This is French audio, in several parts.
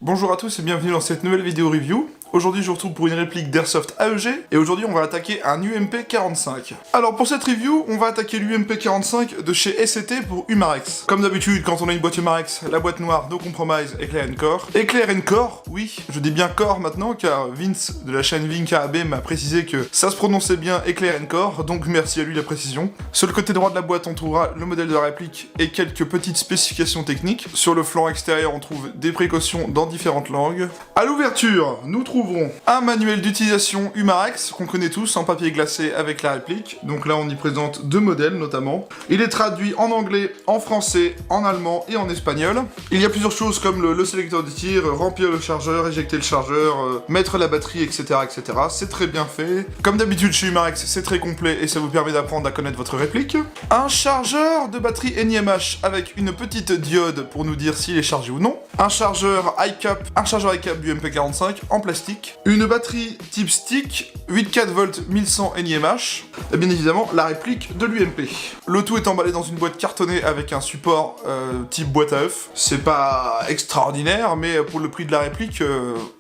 Bonjour à tous et bienvenue dans cette nouvelle vidéo review. Aujourd'hui je vous retrouve pour une réplique d'Airsoft AEG et aujourd'hui on va attaquer un UMP45. Alors pour cette review, on va attaquer l'UMP45 de chez SCT pour Umarex. Comme d'habitude, quand on a une boîte Umarex, la boîte noire No Compromise Eclair Core. Eclair Core, oui, je dis bien Core maintenant car Vince de la chaîne Vinca AB m'a précisé que ça se prononçait bien Eclair Core, donc merci à lui la précision. Sur le côté droit de la boîte, on trouvera le modèle de la réplique et quelques petites spécifications techniques. Sur le flanc extérieur, on trouve des précautions dans différentes langues. À l'ouverture, nous trouvons un manuel d'utilisation Umarex qu'on connaît tous en papier glacé avec la réplique. Donc là on y présente deux modèles notamment. Il est traduit en anglais, en français, en allemand et en espagnol. Il y a plusieurs choses comme le sélecteur de tir, remplir le chargeur, éjecter le chargeur, mettre la batterie, etc. etc. C'est très bien fait. Comme d'habitude chez Umarex, c'est très complet et ça vous permet d'apprendre à connaître votre réplique. Un chargeur de batterie NiMH avec une petite diode pour nous dire s'il est chargé ou non. Un chargeur iCap du MP45 en plastique. Une batterie type stick, 8,4V 1100 NiMH, et bien évidemment la réplique de l'UMP. Le tout est emballé dans une boîte cartonnée avec un support type boîte à œufs. C'est pas extraordinaire, mais pour le prix de la réplique,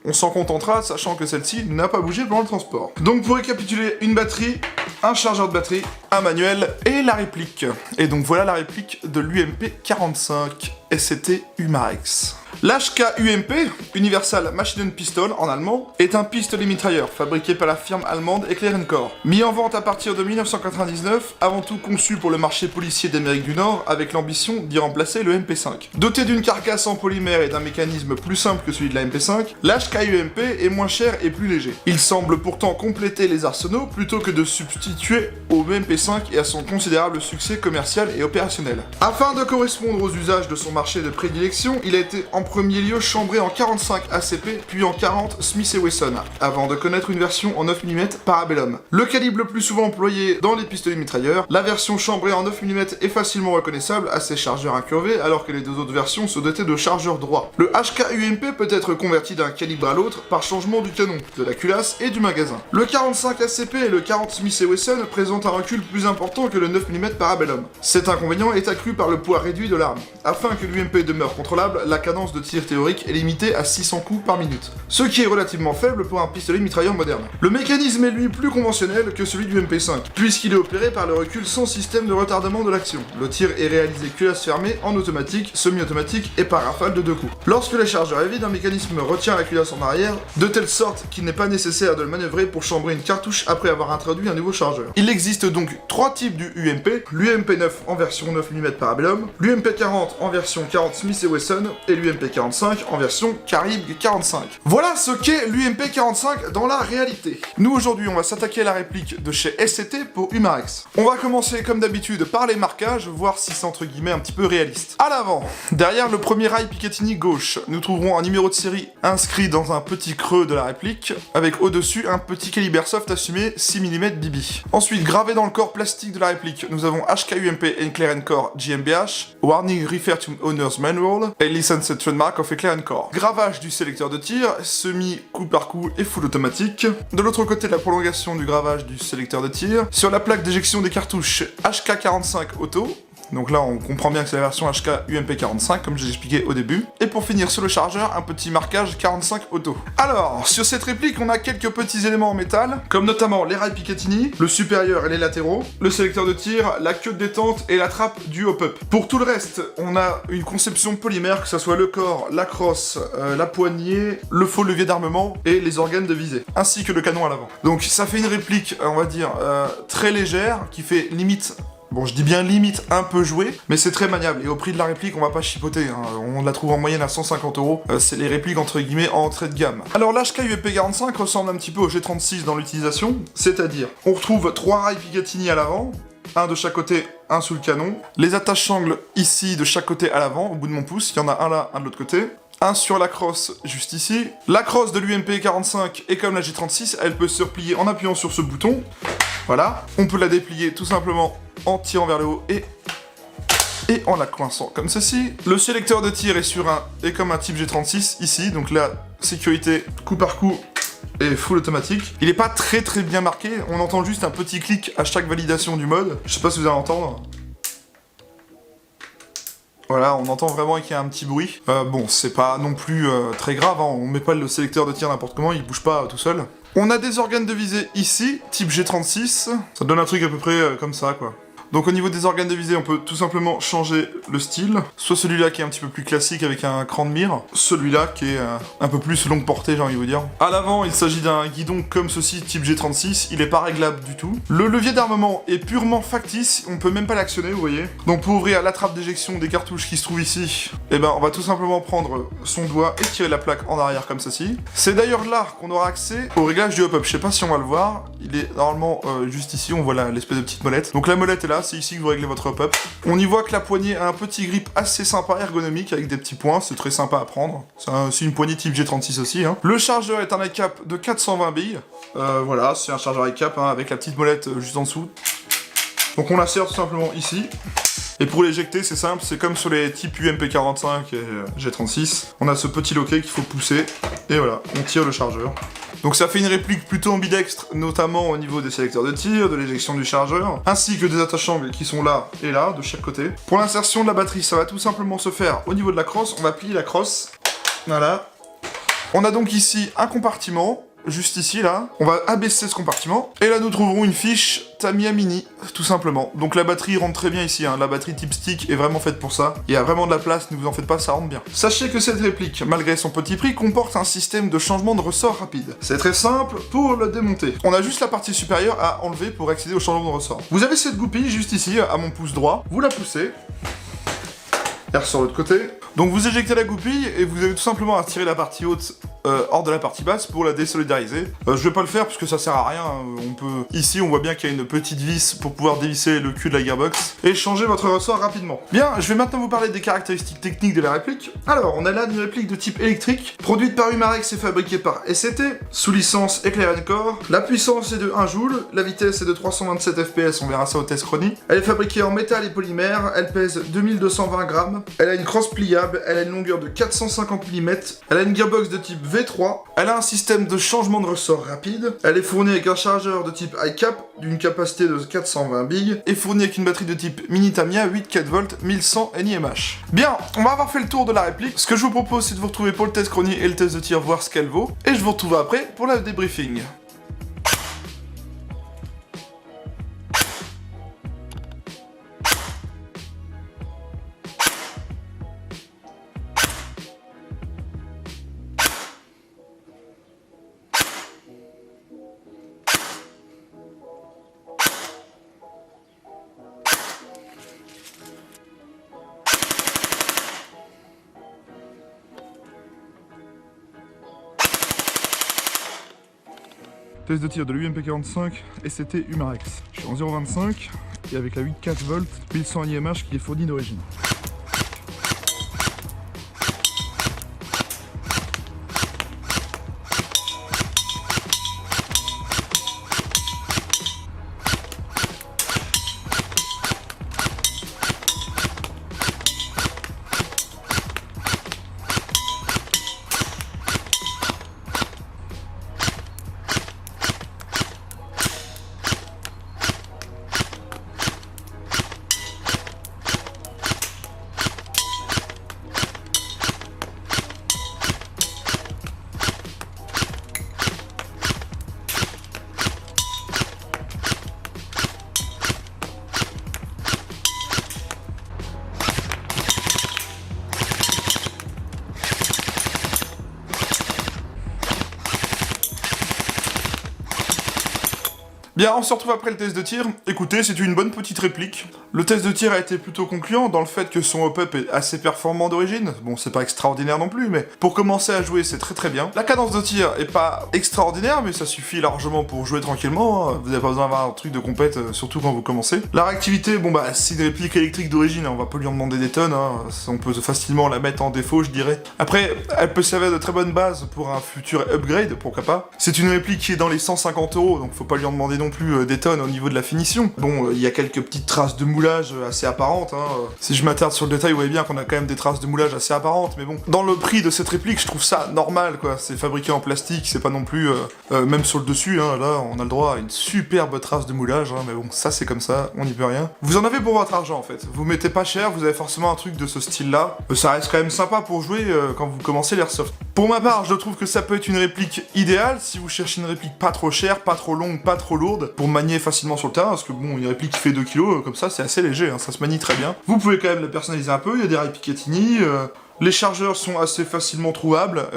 on s'en contentera, sachant que celle-ci n'a pas bougé pendant le transport. Donc pour récapituler, une batterie, un chargeur de batterie, un manuel et la réplique. Et donc voilà la réplique de l'UMP45 SCT Umarex. L'HK UMP, Universal Machine Pistol en allemand, est un pistolet mitrailleur fabriqué par la firme allemande Eclair Core. Mis en vente à partir de 1999, avant tout conçu pour le marché policier d'Amérique du Nord avec l'ambition d'y remplacer le MP5. Doté d'une carcasse en polymère et d'un mécanisme plus simple que celui de la MP5, l'HK UMP est moins cher et plus léger. Il semble pourtant compléter les arsenaux plutôt que de substituer au MP5 et à son considérable succès commercial et opérationnel. Afin de correspondre aux usages de son marché de prédilection, il a été en premier lieu chambré en 45 ACP, puis en 40 Smith & Wesson, avant de connaître une version en 9 mm Parabellum. Le calibre le plus souvent employé dans les pistolets mitrailleurs, la version chambrée en 9 mm est facilement reconnaissable à ses chargeurs incurvés, alors que les deux autres versions se dotaient de chargeurs droits. Le HK UMP peut être converti d'un calibre à l'autre par changement du canon, de la culasse et du magasin. Le 45 ACP et le 40 Smith & Wesson présentent un recul plus important que le 9 mm Parabellum. Cet inconvénient est accru par le poids réduit de l'arme. Afin que l'UMP demeure contrôlable, la cadence de tir théorique est limitée à 600 coups par minute, ce qui est relativement faible pour un pistolet mitrailleur moderne. Le mécanisme est lui plus conventionnel que celui du MP5, puisqu'il est opéré par le recul sans système de retardement de l'action. Le tir est réalisé culasse fermée, en automatique, semi-automatique et par rafale de 2 coups. Lorsque le chargeur est vide, un mécanisme retient la culasse en arrière, de telle sorte qu'il n'est pas nécessaire de le manœuvrer pour chambrer une cartouche après avoir introduit un nouveau chargeur. Il existe donc 3 types du UMP, l'UMP9 en version 9 mm Parabellum, l'UMP40 en version 40 Smith & Wesson et l'UMP45 en version Caribe 45. Voilà ce qu'est l'UMP45 dans la réalité. Nous aujourd'hui on va s'attaquer à la réplique de chez SCT pour Umarex. On va commencer comme d'habitude par les marquages, voir si c'est entre guillemets un petit peu réaliste. À l'avant, derrière le premier rail Picatinny gauche, nous trouverons un numéro de série inscrit dans un petit creux de la réplique, avec au-dessus un petit calibre Airsoft assumé 6 mm BB. Ensuite, gravé dans le corps plastique de la réplique, nous avons HK UMP Eclair Core GmbH, Warning Refer to Owner's Manual et Licensed Trademark of Eclair Core. Gravage du sélecteur de tir, semi coup par coup et full automatique. De l'autre côté, la prolongation du gravage du sélecteur de tir. Sur la plaque d'éjection des cartouches, HK45 Auto. Donc là, on comprend bien que c'est la version HK UMP45, comme je l'ai expliqué au début. Et pour finir, sur le chargeur, un petit marquage 45 Auto. Alors, sur cette réplique, on a quelques petits éléments en métal, comme notamment les rails Picatinny, le supérieur et les latéraux, le sélecteur de tir, la queue de détente et la trappe du hop-up. Pour tout le reste, on a une conception polymère, que ce soit le corps, la crosse, la poignée, le faux levier d'armement et les organes de visée, ainsi que le canon à l'avant. Donc ça fait une réplique, on va dire, très légère, qui fait limite... Bon, je dis bien limite un peu joué, mais c'est très maniable. Et au prix de la réplique, on va pas chipoter. Hein. On la trouve en moyenne à 150 €. C'est les répliques entre guillemets en entrée de gamme. Alors l'HK UMP45 ressemble un petit peu au G36 dans l'utilisation, c'est-à-dire on retrouve 3 rails Picatinny à l'avant, un de chaque côté, un sous le canon. Les attaches-sangles ici de chaque côté à l'avant, au bout de mon pouce. Il y en a un là, un de l'autre côté. Un sur la crosse juste ici. La crosse de l'UMP45 est comme la G36, elle peut se replier en appuyant sur ce bouton. Voilà, on peut la déplier tout simplement en tirant vers le haut et en la coinçant comme ceci. Le sélecteur de tir est comme un type G36 ici, donc la sécurité coup par coup est full automatique. Il est pas très bien marqué, on entend juste un petit clic à chaque validation du mode. Je sais pas si vous allez entendre. Voilà, on entend vraiment qu'il y a un petit bruit. Bon, c'est pas non plus très grave, hein, on met pas le sélecteur de tir n'importe comment, il bouge pas tout seul. On a des organes de visée ici, type G36, ça donne un truc à peu près comme ça, quoi. Donc au niveau des organes de visée, on peut tout simplement changer le style. Soit celui-là qui est un petit peu plus classique avec un cran de mire, celui-là qui est un peu plus longue portée, j'ai envie de vous dire. À l'avant, il s'agit d'un guidon comme ceci, type G36, il est pas réglable du tout. Le levier d'armement est purement factice, on peut même pas l'actionner, vous voyez. Donc pour ouvrir la trappe d'éjection des cartouches qui se trouve ici, eh ben on va tout simplement prendre son doigt et tirer la plaque en arrière comme ceci. C'est d'ailleurs là qu'on aura accès au réglage du hop-up, je sais pas si on va le voir, il est normalement juste ici, on voit l'espèce de petite molette. Donc la molette est là, c'est ici que vous réglez votre hop-up. On y voit que la poignée a un petit grip assez sympa, ergonomique, avec des petits points, c'est très sympa à prendre. C'est une poignée type G36 aussi. Hein. Le chargeur est un iCap de 420 billes. Voilà, c'est un chargeur iCap hein, avec la petite molette juste en dessous. Donc on l'insère tout simplement ici. Et pour l'éjecter, c'est simple, c'est comme sur les types UMP45 et G36. On a ce petit loquet qu'il faut pousser, et voilà, on tire le chargeur. Donc ça fait une réplique plutôt ambidextre, notamment au niveau des sélecteurs de tir, de l'éjection du chargeur, ainsi que des attache-angles qui sont là et là, de chaque côté. Pour l'insertion de la batterie, ça va tout simplement se faire au niveau de la crosse, on va plier la crosse. Voilà. On a donc ici un compartiment, juste ici là, on va abaisser ce compartiment, et là nous trouverons une fiche Tamiya Mini, tout simplement. Donc la batterie rentre très bien ici, hein. La batterie type stick est vraiment faite pour ça, il y a vraiment de la place, ne vous en faites pas, ça rentre bien. Sachez que cette réplique, malgré son petit prix, comporte un système de changement de ressort rapide. C'est très simple pour le démonter. On a juste la partie supérieure à enlever pour accéder au changement de ressort. Vous avez cette goupille juste ici, à mon pouce droit, vous la poussez, elle ressort de l'autre côté. Donc vous éjectez la goupille et vous avez tout simplement à tirer la partie haute hors de la partie basse pour la désolidariser. Je vais pas le faire parce que ça sert à rien. On peut... Ici on voit bien qu'il y a une petite vis pour pouvoir dévisser le cul de la gearbox et changer votre ressort rapidement. Bien, je vais maintenant vous parler des caractéristiques techniques de la réplique. Alors, on a là une réplique de type électrique, produite par Umarex et fabriquée par SCT, sous licence Eclair & Core. La puissance est de 1 joule, la vitesse est de 327 fps, on verra ça au test chronie. Elle est fabriquée en métal et polymère, elle pèse 2220 grammes, elle a une crosse pliable, elle a une longueur de 450 mm, elle a une gearbox de type V3, elle a un système de changement de ressort rapide, elle est fournie avec un chargeur de type iCap d'une capacité de 420 billes et fournie avec une batterie de type Mini Tamiya 8,4V 1100 NiMH. Bien, on va avoir fait le tour de la réplique. Ce que je vous propose, c'est de vous retrouver pour le test chronie et le test de tir, voir ce qu'elle vaut, et je vous retrouve après pour la débriefing. Test de tir de l'UMP45 SCT Umarex. Je suis en 0,25 et avec la 8,4V 1100 NiMH qui est fournie d'origine. Bien, on se retrouve après le test de tir. Écoutez, c'est une bonne petite réplique. Le test de tir a été plutôt concluant dans le fait que son hop-up est assez performant d'origine. Bon, c'est pas extraordinaire non plus, mais pour commencer à jouer, c'est très très bien. La cadence de tir est pas extraordinaire, mais ça suffit largement pour jouer tranquillement. Hein. Vous n'avez pas besoin d'avoir un truc de compète, surtout quand vous commencez. La réactivité, bon bah, c'est une réplique électrique d'origine, hein. On va pas lui en demander des tonnes. Hein. On peut facilement la mettre en défaut, je dirais. Après, elle peut servir de très bonne base pour un futur upgrade, pourquoi pas. C'est une réplique qui est dans les 150 €, donc faut pas lui en demander non plus des tonnes au niveau de la finition. Bon, il y a quelques petites traces de moulage assez apparentes, hein. Si je m'attarde sur le détail, vous voyez bien qu'on a quand même des traces de moulage assez apparentes, mais bon. Dans le prix de cette réplique, je trouve ça normal, quoi. C'est fabriqué en plastique, c'est pas non plus... même sur le dessus, hein, là, on a le droit à une superbe trace de moulage, hein, mais bon, ça c'est comme ça, on n'y peut rien. Vous en avez pour votre argent, en fait. Vous mettez pas cher, vous avez forcément un truc de ce style-là. Ça reste quand même sympa pour jouer quand vous commencez l'airsoft. Pour ma part, je trouve que ça peut être une réplique idéale si vous cherchez une réplique pas trop chère, pas trop longue, pas trop lourde, pour manier facilement sur le terrain, parce que bon, une réplique qui fait 2 kg, comme ça, c'est assez léger, hein, ça se manie très bien. Vous pouvez quand même la personnaliser un peu, il y a des rails Picatinny, les chargeurs sont assez facilement trouvables.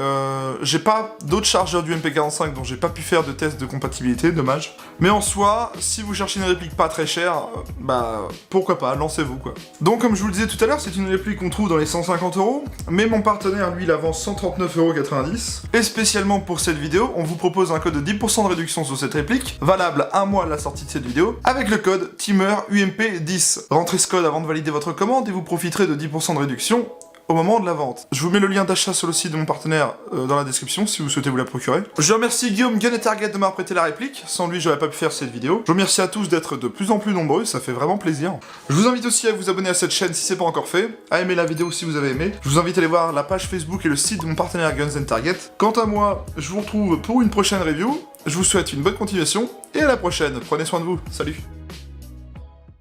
J'ai pas d'autres chargeurs du MP45, donc j'ai pas pu faire de test de compatibilité, dommage. Mais en soi, si vous cherchez une réplique pas très chère, bah pourquoi pas, lancez-vous quoi. Donc comme je vous le disais tout à l'heure, c'est une réplique qu'on trouve dans les 150 €, mais mon partenaire lui la vend 139,90 €. Et spécialement pour cette vidéo, on vous propose un code de 10% de réduction sur cette réplique, valable un mois à la sortie de cette vidéo, avec le code TEAMERUMP10. Rentrez ce code avant de valider votre commande et vous profiterez de 10% de réduction au moment de la vente. Je vous mets le lien d'achat sur le site de mon partenaire dans la description si vous souhaitez vous la procurer. Je remercie Guillaume Gun et Target de m'avoir prêté la réplique, sans lui j'aurais pas pu faire cette vidéo. Je remercie à tous d'être de plus en plus nombreux, ça fait vraiment plaisir. Je vous invite aussi à vous abonner à cette chaîne si c'est pas encore fait, à aimer la vidéo si vous avez aimé. Je vous invite à aller voir la page Facebook et le site de mon partenaire Guns & Target. Quant à moi, je vous retrouve pour une prochaine review, je vous souhaite une bonne continuation, et à la prochaine, prenez soin de vous, salut.